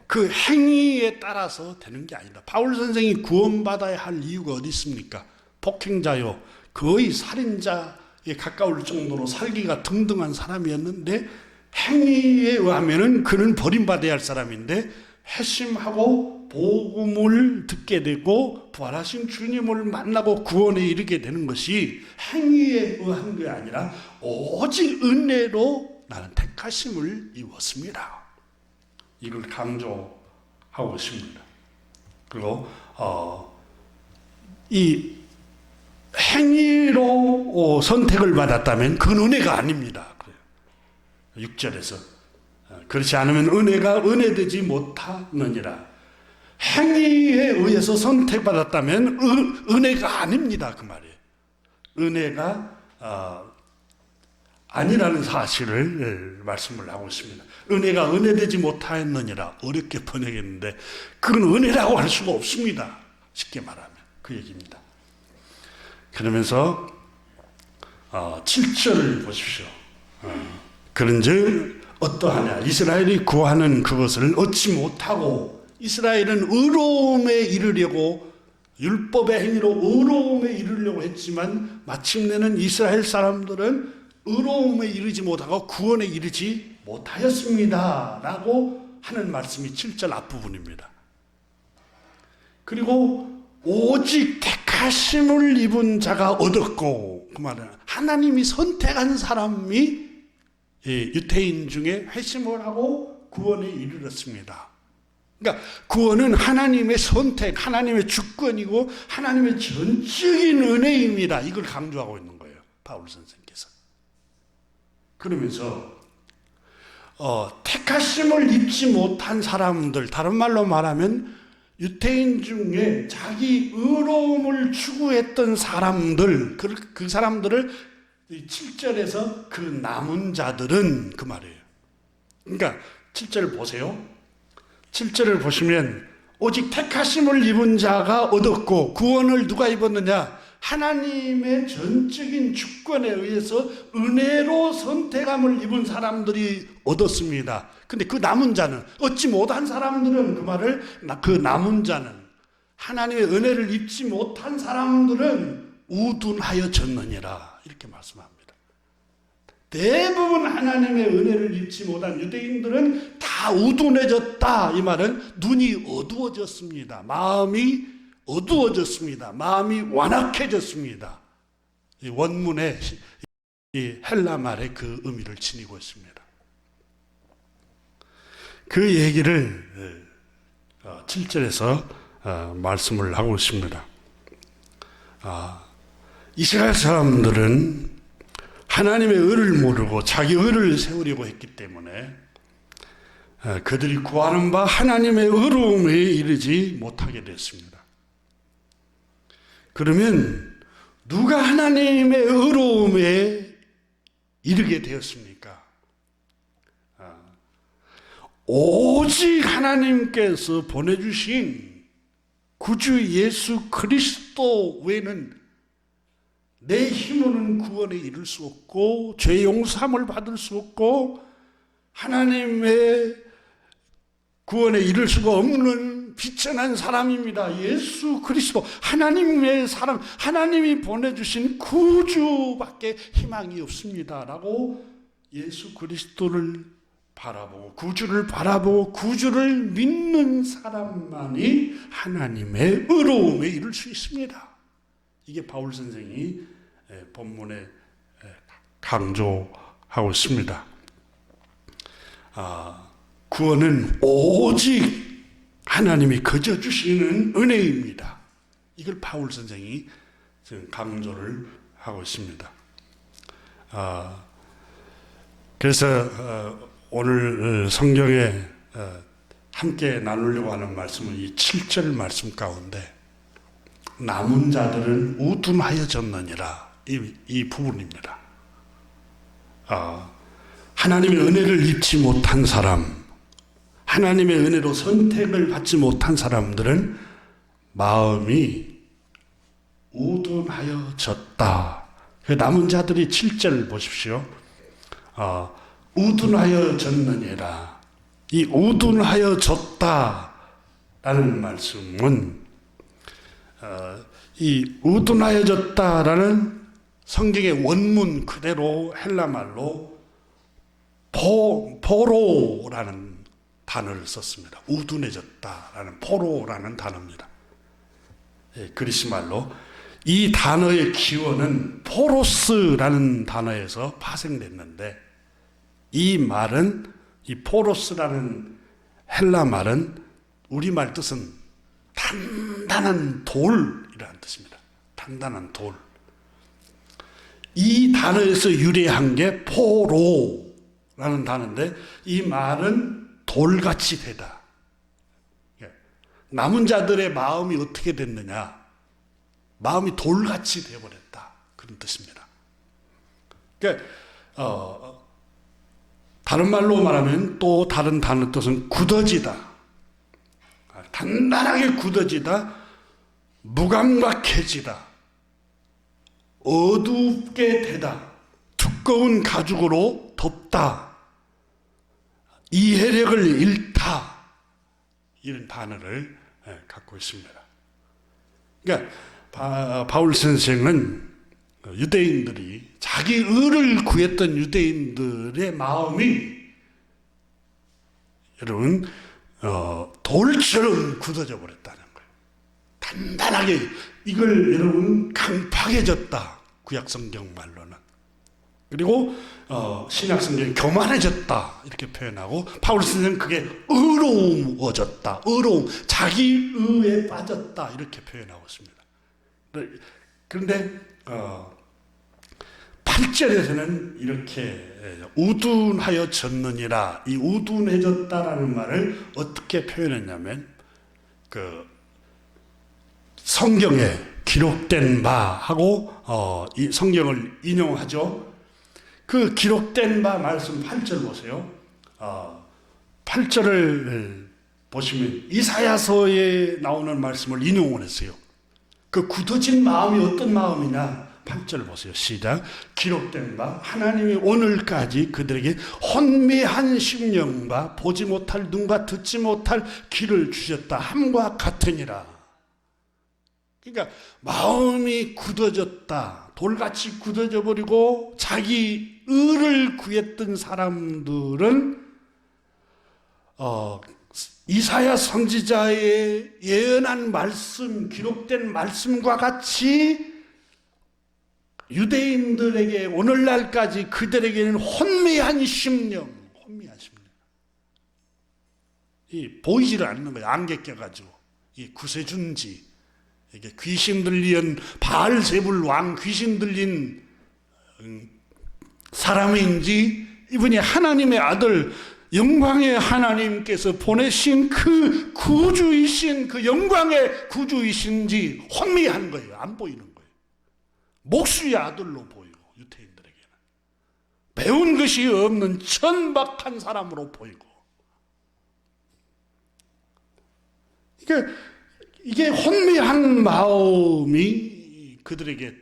Speaker 1: 그 행위에 따라서 되는 게 아니다. 바울 선생이 구원받아야 할 이유가 어디 있습니까? 폭행자요, 거의 살인자에 가까울 정도로 살기가 등등한 사람이었는데 행위에 의하면은 그는 버림받아야 할 사람인데 회심하고 복음을 듣게 되고 부활하신 주님을 만나고 구원에 이르게 되는 것이 행위에 의한 게 아니라 오직 은혜로 나는 택하심을 입었습니다. 이걸 강조하고 있습니다. 그리고 이 행위로 선택을 받았다면 그건 은혜가 아닙니다. 6절에서 그렇지 않으면 은혜가 은혜되지 못하느니라. 행위에 의해서 선택받았다면 은혜가 아닙니다. 그 말이에요. 은혜가 아니라는 사실을 말씀을 하고 있습니다. 은혜가 은혜되지 못하였느니라. 어렵게 번역했는데 그건 은혜라고 할 수가 없습니다. 쉽게 말하면 그 얘기입니다. 그러면서 7절을 보십시오. 그런즉 어떠하냐 이스라엘이 구하는 그것을 얻지 못하고 이스라엘은 의로움에 이르려고 율법의 행위로 의로움에 이르려고 했지만 마침내는 이스라엘 사람들은 의로움에 이르지 못하고 구원에 이르지 못하였습니다 라고 하는 말씀이 7절 앞부분입니다. 그리고 오직 택하심을 입은 자가 얻었고, 그 말은 하나님이 선택한 사람이 유대인 중에 회심을 하고 구원에 이르렀습니다. 그러니까 구원은 하나님의 선택, 하나님의 주권이고 하나님의 전적인 은혜입니다. 이걸 강조하고 있는 거예요, 바울 선생께서. 그러면서 택하심을 입지 못한 사람들, 다른 말로 말하면 유대인 중에 자기 의로움을 추구했던 사람들, 그 사람들을 7절에서 그 남은 자들은 그 말이에요. 그러니까 7절 보세요. 7절을 보시면 오직 택하심을 입은 자가 얻었고 구원을 누가 입었느냐? 하나님의 전적인 주권에 의해서 은혜로 선택함을 입은 사람들이 얻었습니다. 근데 그 남은 자는, 얻지 못한 사람들은 그 말을, 그 남은 자는, 하나님의 은혜를 입지 못한 사람들은 우둔하여졌느니라 이렇게 말씀합니다. 대부분 하나님의 은혜를 입지 못한 유대인들은 다 우둔해졌다. 이 말은 눈이 어두워졌습니다. 마음이 어두워졌습니다. 마음이 완악해졌습니다. 이 원문에 이 헬라 말의 그 의미를 지니고 있습니다. 그 얘기를 7절에서 말씀을 하고 있습니다. 이스라엘 사람들은 하나님의 의를 모르고 자기 의를 세우려고 했기 때문에 그들이 구하는 바 하나님의 의로움에 이르지 못하게 됐습니다. 그러면 누가 하나님의 의로움에 이르게 되었습니까? 오직 하나님께서 보내주신 구주 예수 그리스도 외에는 내 힘으로는 구원에 이를 수 없고 죄 용서함을 받을 수 없고 하나님의 구원에 이를 수가 없는 비천한 사람입니다. 예수 그리스도 하나님의 사람, 하나님이 보내주신 구주밖에 희망이 없습니다 라고 예수 그리스도를 바라보고 구주를 바라보고 구주를 믿는 사람만이 하나님의 의로움에 이를 수 있습니다. 이게 바울 선생이 본문에 강조하고 있습니다. 구원은 오직 하나님이 거저 주시는 은혜입니다. 이걸 바울 선생이 지금 강조를 하고 있습니다. 그래서 오늘 성경에 함께 나누려고 하는 말씀은 이 7절 말씀 가운데 남은 자들은 우둔하여졌느니라 이 부분입니다. 하나님의 은혜를 입지 못한 사람, 하나님의 은혜로 선택을 받지 못한 사람들은 마음이 우둔하여졌다. 그 남은 자들이 7절 보십시오. 우둔하여졌느니라. 이 우둔하여졌다라는 말씀은 이 우둔하여졌다라는 성경의 원문 그대로 헬라말로 포로라는 단어를 썼습니다. 우둔해졌다라는 포로라는 단어입니다. 그리스말로 이 단어의 기원은 포로스라는 단어에서 파생됐는데 이 말은 이 포로스라는 헬라 말은 우리말 뜻은 단단한 돌이라는 뜻입니다. 단단한 돌. 이 단어에서 유래한 게 포로라는 단어인데 이 말은 돌같이 되다. 남은 자들의 마음이 어떻게 됐느냐? 마음이 돌같이 되어버렸다. 그런 뜻입니다. 그러니까 다른 말로 말하면 또 다른 단어 뜻은 굳어지다. 단단하게 굳어지다. 무감각해지다. 어둡게 되다. 두꺼운 가죽으로 덮다. 이해력을 잃다. 이런 단어를 갖고 있습니다. 그러니까 바울 선생은 유대인들이 자기 의를 구했던 유대인들의 마음이 여러분 돌처럼 굳어져 버렸다는 거예요. 단단하게 이걸 여러분 강팍해졌다. 구약성경 말로는. 그리고 신약성경이 교만해졌다 이렇게 표현하고 바울 선생은 그게 의로워졌다. 의로움, 자기 의에 빠졌다 이렇게 표현하고 있습니다. 그런데 8절에서는 이렇게 우둔하여졌느니라 이 우둔해졌다라는 말을 어떻게 표현했냐면 그 성경에 기록된 바 하고 이 성경을 인용하죠. 그 기록된 바 말씀 8절 보세요. 8절을 보시면 이사야서에 나오는 말씀을 인용을 했어요. 그 굳어진 마음이 어떤 마음이냐? 8절 보세요. 시작. 기록된 바 하나님이 오늘까지 그들에게 혼미한 심령과 보지 못할 눈과 듣지 못할 귀를 주셨다 함과 같으니라. 그러니까 마음이 굳어졌다. 돌같이 굳어져 버리고 자기 의를 구했던 사람들은 이사야 선지자의 예언한 말씀, 기록된 말씀과 같이 유대인들에게 오늘날까지 그들에게는 혼미한 심령, 이 보이지를 않는 거예요. 안개 껴가지고 이 구세준지, 이게 귀신 들린 바알세불 왕 귀신 들린 사람인지 이분이 하나님의 아들 영광의 하나님께서 보내신 그 구주이신 그 영광의 구주이신지 혼미한 거예요. 안 보이는 거예요. 목수의 아들로 보이고 유대인들에게는 배운 것이 없는 천박한 사람으로 보이고 그러니까 이게 혼미한 마음이 그들에게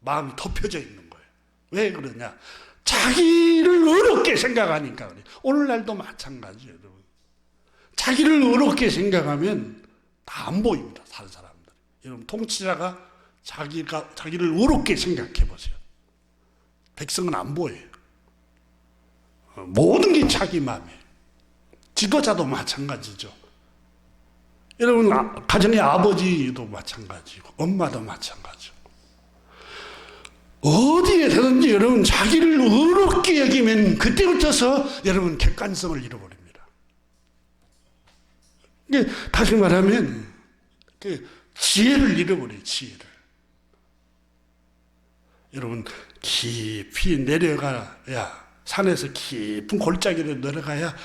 Speaker 1: 마음이 덮여져 있는 거예요. 왜 그러냐? 자기를 어렵게 생각하니까 그래요. 오늘날도 마찬가지예요, 여러분. 자기를 어렵게 생각하면 다 안 보입니다, 다른 사람들. 여러분, 통치자가 자기를 어렵게 생각해 보세요. 백성은 안 보여요. 모든 게 자기 마음이에요. 지도자도 마찬가지죠. 여러분, 가정의 아버지도 마찬가지고 엄마도 마찬가지고 어디에서든지 여러분 자기를 어렵게 여기면 그때부터서 여러분 객관성을 잃어버립니다. 다시 말하면 지혜를 잃어버려요. 지혜를. 여러분 깊이 내려가야, 산에서 깊은 골짜기로 내려가야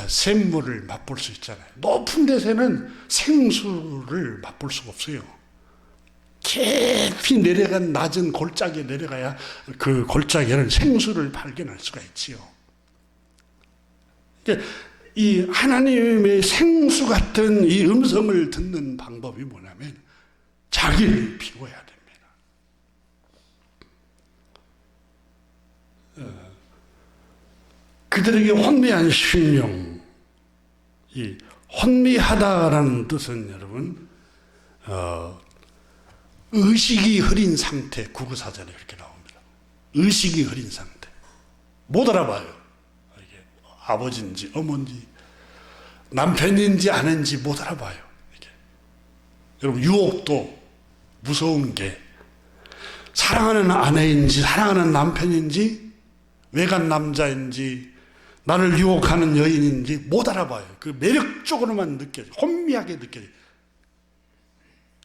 Speaker 1: 샘물을 맛볼 수 있잖아요. 높은 데서는 생수를 맛볼 수가 없어요. 깊이 내려간 낮은 골짜기에 내려가야 그 골짜기에는 생수를 발견할 수가 있지요. 이 하나님의 생수 같은 이 음성을 듣는 방법이 뭐냐면 자기를 비워야 됩니다. 그들에게 혼미한 심령, 이 혼미하다라는 뜻은 여러분 의식이 흐린 상태, 국어사전에 이렇게 나옵니다. 의식이 흐린 상태. 못 알아봐요. 이게 아버지인지 어머니인지 남편인지 아내인지 못 알아봐요. 이게. 여러분 유혹도 무서운 게 사랑하는 아내인지 사랑하는 남편인지 외간 남자인지 나를 유혹하는 여인인지 못 알아봐요. 그 매력적으로만 느껴져요. 혼미하게 느껴져요.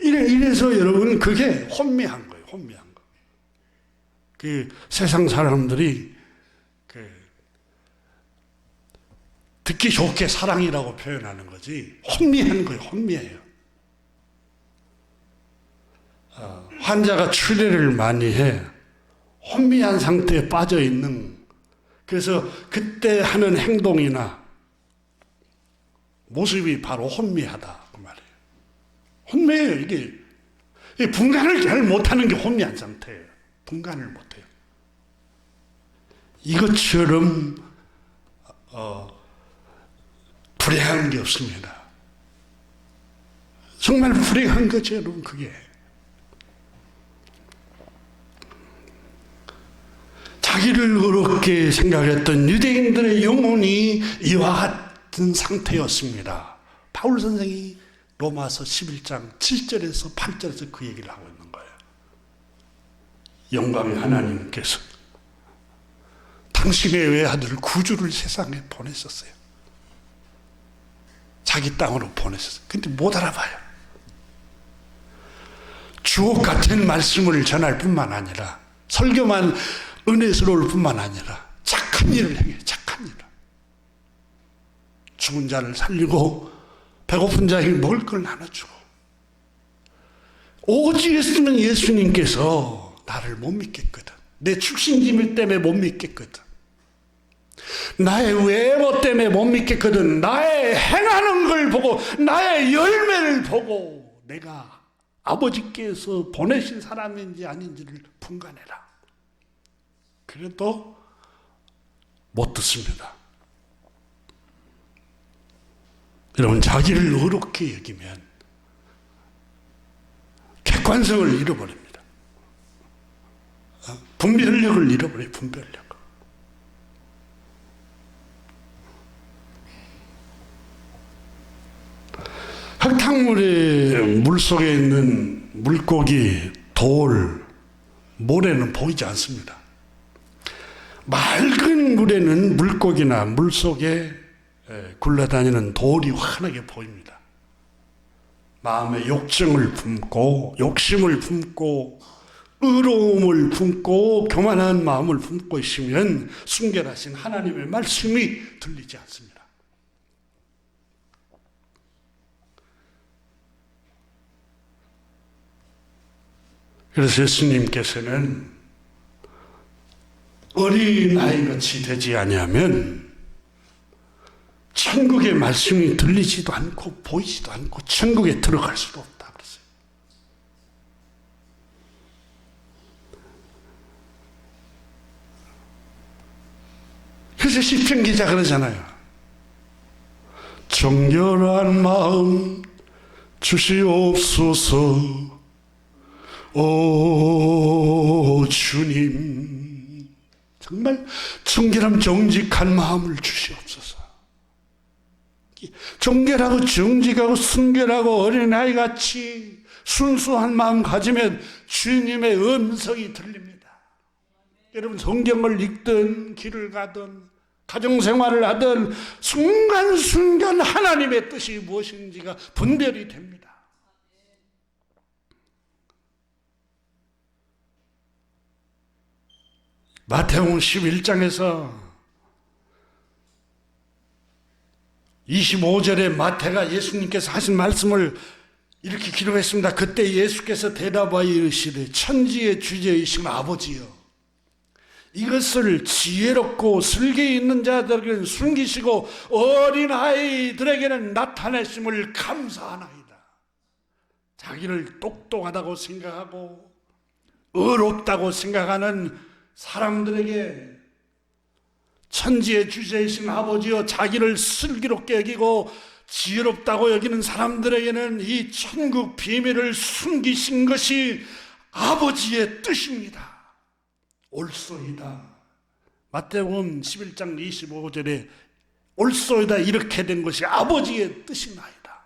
Speaker 1: 이래서 여러분 그게 혼미한 거예요. 혼미한 거. 그 세상 사람들이 듣기 좋게 사랑이라고 표현하는 거지 혼미한 거예요. 혼미해요. 환자가 출혈을 많이 해. 혼미한 상태에 빠져 있는, 그래서 그때 하는 행동이나 모습이 바로 혼미하다 그 말이에요. 혼미해요. 이게 분간을 잘 못하는 게 혼미한 상태예요. 분간을 못해요. 이것처럼 불행한 게 없습니다. 정말 불행한 거죠, 여러분. 그게 자기를 어렵게 생각했던 유대인들의 영혼이 이와 같은 상태였습니다. 바울 선생이 로마서 11장 7절에서 8절에서 그 얘기를 하고 있는 거예요. 영광의 하나님께서 당신의 외아들 구주를 세상에 보냈었어요. 자기 땅으로 보냈었어요. 근데 못 알아봐요. 주옥 같은 말씀을 전할 뿐만 아니라 설교만 은혜스러울 뿐만 아니라 착한 일을 행해요. 착한 일을. 죽은 자를 살리고 배고픈 자에게 먹을 걸 나눠주고. 오직 했으면 예수님께서 나를 못 믿겠거든. 내 출신지물 때문에 못 믿겠거든. 나의 외모 때문에 못 믿겠거든. 나의 행하는 걸 보고 나의 열매를 보고 내가 아버지께서 보내신 사람인지 아닌지를 분간해라. 그래도 못 듣습니다. 여러분 자기를 어렵게 여기면 객관성을 잃어버립니다. 분별력을 잃어버려요. 분별력. 흙탕물의 물속에 있는 물고기, 돌, 모래는 보이지 않습니다. 맑은 물에는 물고기나 물속에 굴러다니는 돌이 환하게 보입니다. 마음에 욕심을 품고 의로움을 품고 교만한 마음을 품고 있으면 순결하신 하나님의 말씀이 들리지 않습니다. 그래서 예수님께서는 어린아이같이 되지 아니하면 천국의 말씀이 들리지도 않고 보이지도 않고 천국에 들어갈 수도 없다 그랬어요. 그래서 시편 기자 그러잖아요. 정결한 마음 주시옵소서. 오 주님, 정말 정결함 정직한 마음을 주시옵소서. 정결하고 정직하고 순결하고 어린아이같이 순수한 마음 가지면 주님의 음성이 들립니다. 여러분, 성경을 읽든 길을 가든 가정생활을 하든 순간순간 하나님의 뜻이 무엇인지가 분별이 됩니다. 마태복음 11장에서 25절에 마태가 예수님께서 하신 말씀을 이렇게 기록했습니다. 그때 예수께서 대답하여 이르시되 천지의 주제이신 아버지여, 이것을 지혜롭고 슬기 있는 자들에게는 숨기시고 어린아이들에게는 나타내심을 감사하나이다. 자기를 똑똑하다고 생각하고 의롭다고 생각하는 사람들에게 천지의 주제이신 아버지여, 자기를 슬기롭게 여기고 지혜롭다고 여기는 사람들에게는 이 천국 비밀을 숨기신 것이 아버지의 뜻입니다. 옳소이다. 마태복음 11장 25절에 옳소이다 이렇게 된 것이 아버지의 뜻이나이다.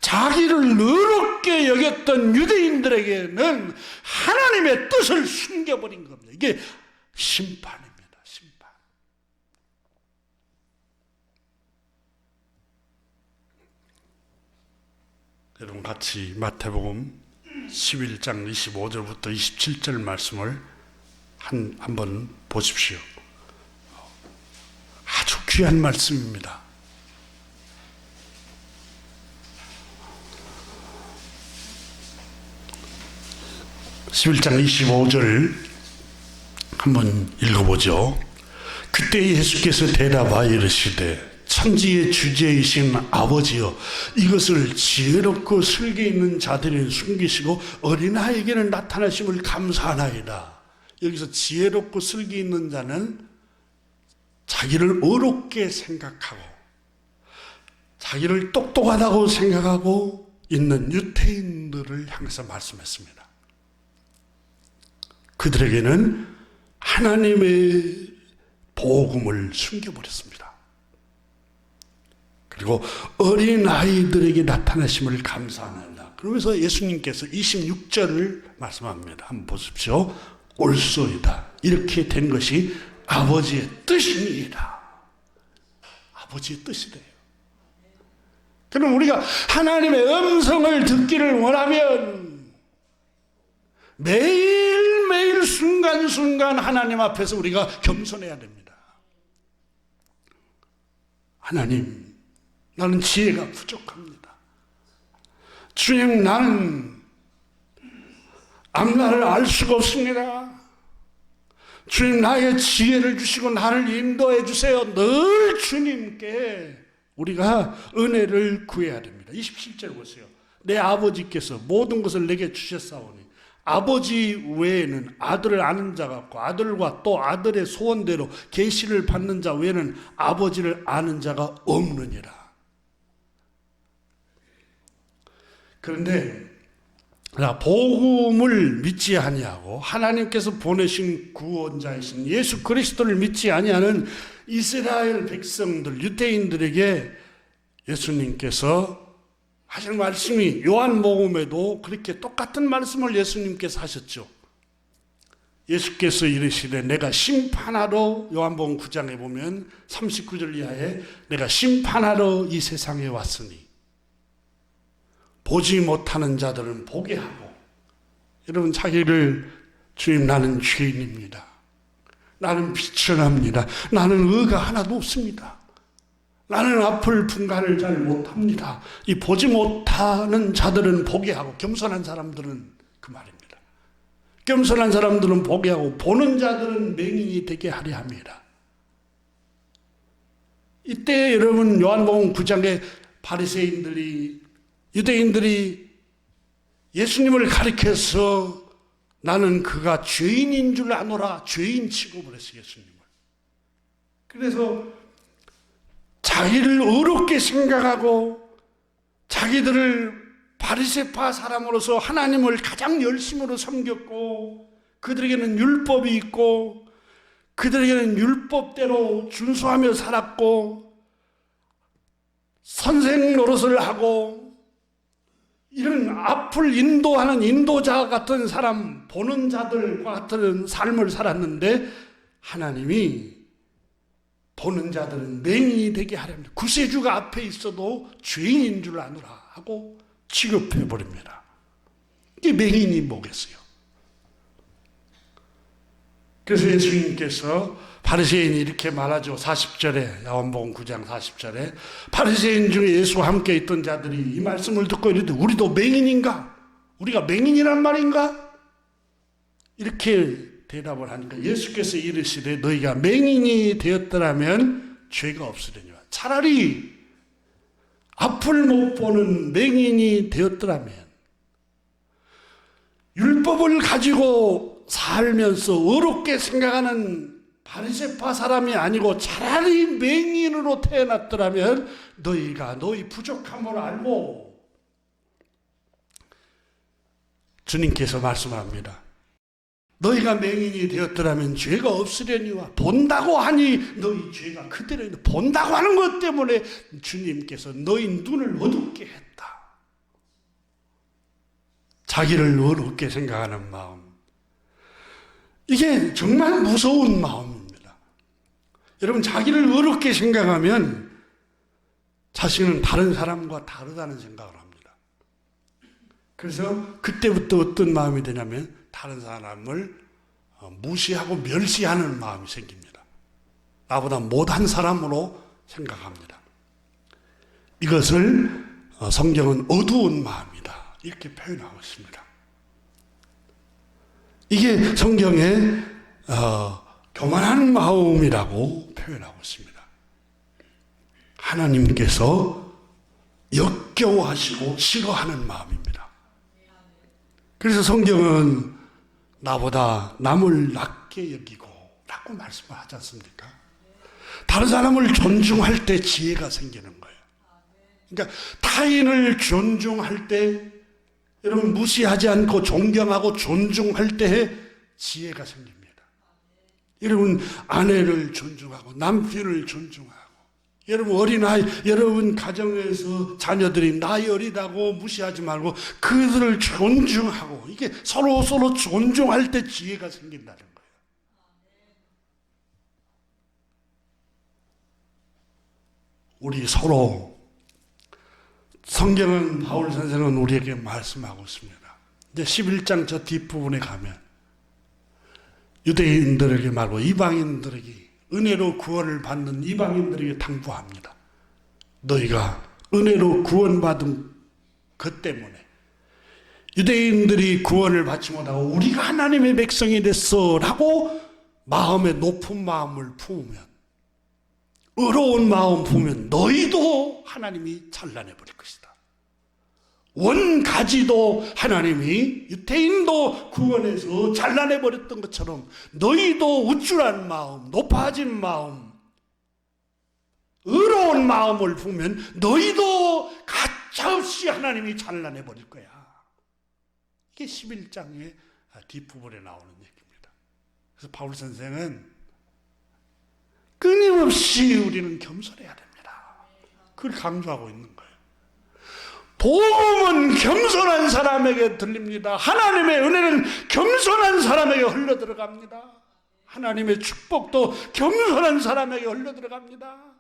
Speaker 1: 자기를 의롭게 여겼던 유대인들에게는 하나님의 뜻을 숨겨버린 겁니다. 이게 심판입니다. 심판. 여러분, 같이 마태복음 11장 25절부터 27절 말씀을 한번 보십시오. 아주 귀한 말씀입니다. 11장 25절 한번 읽어보죠. 그때 예수께서 대답하여 이르시되 천지의 주제이신 아버지여, 이것을 지혜롭고 슬기 있는 자들에게 숨기시고 어린아이에게는 나타나심을 감사하나이다. 여기서 지혜롭고 슬기 있는 자는 자기를 어렵게 생각하고 자기를 똑똑하다고 생각하고 있는 유대인들을 향해서 말씀했습니다. 그들에게는 하나님의 복음을 숨겨버렸습니다. 그리고 어린아이들에게 나타나심을 감사합니다. 그러면서 예수님께서 26절을 말씀합니다. 한번 보십시오. 옳소이다. 이렇게 된 것이 아버지의 뜻입니다. 아버지의 뜻이래요. 그럼 우리가 하나님의 음성을 듣기를 원하면 매일매일 순간순간 하나님 앞에서 우리가 겸손해야 됩니다. 하나님, 나는 지혜가 부족합니다. 주님, 나는 앞날을 알 수가 없습니다. 주님, 나에게 지혜를 주시고 나를 인도해 주세요. 늘 주님께 우리가 은혜를 구해야 됩니다. 27절 보세요. 내 아버지께서 모든 것을 내게 주셨사오니 아버지 외에는 아들을 아는 자가 없고 아들과 또 아들의 소원대로 계시를 받는 자 외에는 아버지를 아는 자가 없느니라. 그런데 복음을 믿지 아니하고 하나님께서 보내신 구원자이신 예수 그리스도를 믿지 아니하는 이스라엘 백성들, 유대인들에게 예수님께서 하신 말씀이 요한복음에도 그렇게 똑같은 말씀을 예수님께서 하셨죠. 예수께서 이르시되 내가 심판하러, 요한복음 9장에 보면 39절 이하에 내가 심판하러 이 세상에 왔으니 보지 못하는 자들은 보게 하고, 여러분 자기를 주님 나는 죄인입니다. 나는 비천합니다. 나는 의가 하나도 없습니다. 나는 앞을 분간을 잘 못합니다. 이 보지 못하는 자들은 보게 하고, 겸손한 사람들은 그 말입니다. 겸손한 사람들은 보게 하고 보는 자들은 맹인이 되게 하려 합니다. 이때 여러분 요한복음 9장에 바리새인들이 유대인들이 예수님을 가리켜서 나는 그가 죄인인 줄 아노라 죄인 취급을 했어요. 예수님을. 그래서 자기를 어렵게 생각하고 자기들을 바리새파 사람으로서 하나님을 가장 열심으로 섬겼고 그들에게는 율법이 있고 그들에게는 율법대로 준수하며 살았고 선생 노릇을 하고 이런 앞을 인도하는 인도자 같은 사람, 보는 자들과 같은 삶을 살았는데 하나님이 보는 자들은 맹인이 되게 하렵니다. 구세주가 앞에 있어도 죄인인 줄 아노라 하고 취급해버립니다. 이게 맹인이 뭐겠어요? 그래서 예수님께서 바리새인이 이렇게 말하죠. 40절에 요한복음 9장 40절에 바리새인 중에 예수와 함께 있던 자들이 이 말씀을 듣고 이르되 우리도 맹인인가? 우리가 맹인이란 말인가? 이렇게 대답을 하니까 예수께서 이르시되 너희가 맹인이 되었더라면 죄가 없으려니와 차라리 앞을 못 보는 맹인이 되었더라면 율법을 가지고 살면서 어렵게 생각하는 바리새파 사람이 아니고 차라리 맹인으로 태어났더라면 너희가 너희 부족함을 알고 주님께서 말씀합니다. 너희가 맹인이 되었더라면 죄가 없으려니와 본다고 하니 너희 죄가 그대로 있는 본다고 하는 것 때문에 주님께서 너희 눈을 어둡게 했다. 자기를 어렵게 생각하는 마음. 이게 정말 무서운 마음입니다. 여러분 자기를 어렵게 생각하면 자신은 다른 사람과 다르다는 생각을 합니다. 그래서 그때부터 어떤 마음이 되냐면 다른 사람을 무시하고 멸시하는 마음이 생깁니다. 나보다 못한 사람으로 생각합니다. 이것을 성경은 어두운 마음이다 이렇게 표현하고 있습니다. 이게 성경의 교만한 마음이라고 표현하고 있습니다. 하나님께서 역겨워하시고 싫어하는 마음입니다. 그래서 성경은 나보다 남을 낮게 여기고 라고 말씀을 하지 않습니까? 다른 사람을 존중할 때 지혜가 생기는 거예요. 그러니까 타인을 존중할 때 여러분 무시하지 않고 존경하고 존중할 때에 지혜가 생깁니다. 여러분 아내를 존중하고 남편을 존중하고 여러분 어린아이 여러분 가정에서 자녀들이 나이 어리다고 무시하지 말고 그들을 존중하고 이게 서로 존중할 때 지혜가 생긴다는 거예요. 우리 서로 성경은 바울 선생은 우리에게 말씀하고 있습니다. 이제 11장 저 뒷부분에 가면 유대인들에게 말고 이방인들에게 은혜로 구원을 받는 이방인들에게 당부합니다. 너희가 은혜로 구원받은 것 때문에 유대인들이 구원을 받지 못하고 우리가 하나님의 백성이 됐어 라고 마음에 높은 마음을 품으면 어려운 마음 품으면 너희도 하나님이 찬란해버릴 것이다. 원가지도 하나님이 유대인도 구원해서 찬란해버렸던 것처럼 너희도 우쭐한 마음, 높아진 마음, 어려운 마음을 품으면 너희도 가차없이 하나님이 찬란해버릴 거야. 이게 11장의 뒷부분에 나오는 얘기입니다. 그래서 바울 선생은 끊임없이 우리는 겸손해야 됩니다. 그걸 강조하고 있는 거예요. 복음은 겸손한 사람에게 들립니다. 하나님의 은혜는 겸손한 사람에게 흘러들어갑니다. 하나님의 축복도 겸손한 사람에게 흘러들어갑니다.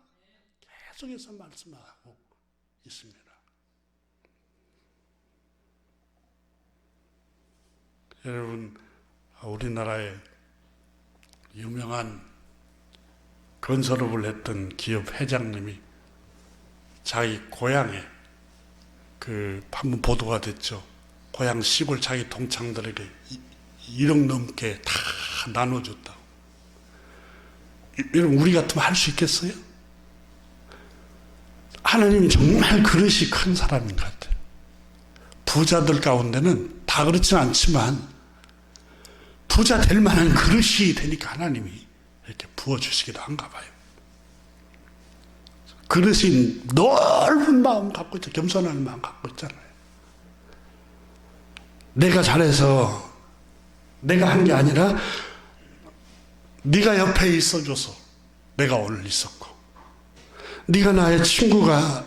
Speaker 1: 계속해서 말씀하고 있습니다. 여러분 우리나라의 유명한 건설업을 했던 기업 회장님이 자기 고향에 한번 보도가 됐죠. 고향 시골 자기 동창들에게 1억 넘게 다 나눠줬다고. 여러분 우리 같으면 할 수 있겠어요? 하나님이 정말 그릇이 큰 사람인 것 같아요. 부자들 가운데는 다 그렇진 않지만 부자 될 만한 그릇이 되니까 하나님이 이렇게 부어주시기도 한가 봐요. 그릇이 넓은 마음 갖고 있죠. 겸손한 마음 갖고 있잖아요. 내가 잘해서 내가 한 게 아니라 네가 옆에 있어줘서 내가 오늘 있었고, 네가 나의 친구가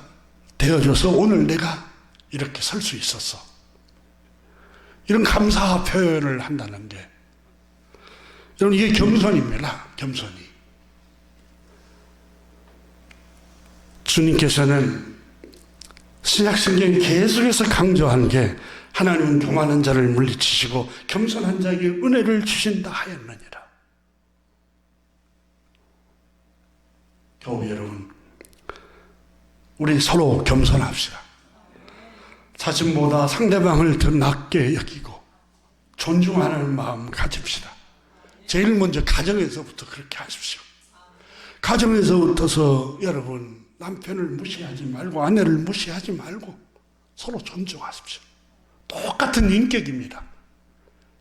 Speaker 1: 되어줘서 오늘 내가 이렇게 설 수 있었어. 이런 감사 표현을 한다는 게, 여러분, 이게 겸손입니다. 겸손이. 주님께서는 신약성경에 계속해서 강조한 게, 하나님은 교만한 자를 물리치시고 겸손한 자에게 은혜를 주신다 하였느니라. 교회 여러분, 우리 서로 겸손합시다. 자신보다 상대방을 더 낮게 여기고 존중하는 마음 가집시다. 제일 먼저 가정에서부터 그렇게 하십시오. 가정에서부터서 여러분, 남편을 무시하지 말고 아내를 무시하지 말고 서로 존중하십시오. 똑같은 인격입니다.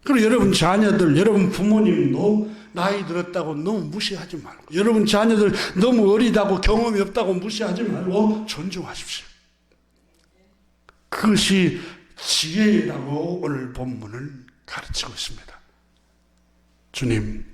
Speaker 1: 그리고 여러분 자녀들, 여러분 부모님도 나이 들었다고 너무 무시하지 말고, 여러분 자녀들 너무 어리다고 경험이 없다고 무시하지 말고 존중하십시오. 그것이 지혜라고 오늘 본문을 가르치고 있습니다. 주님,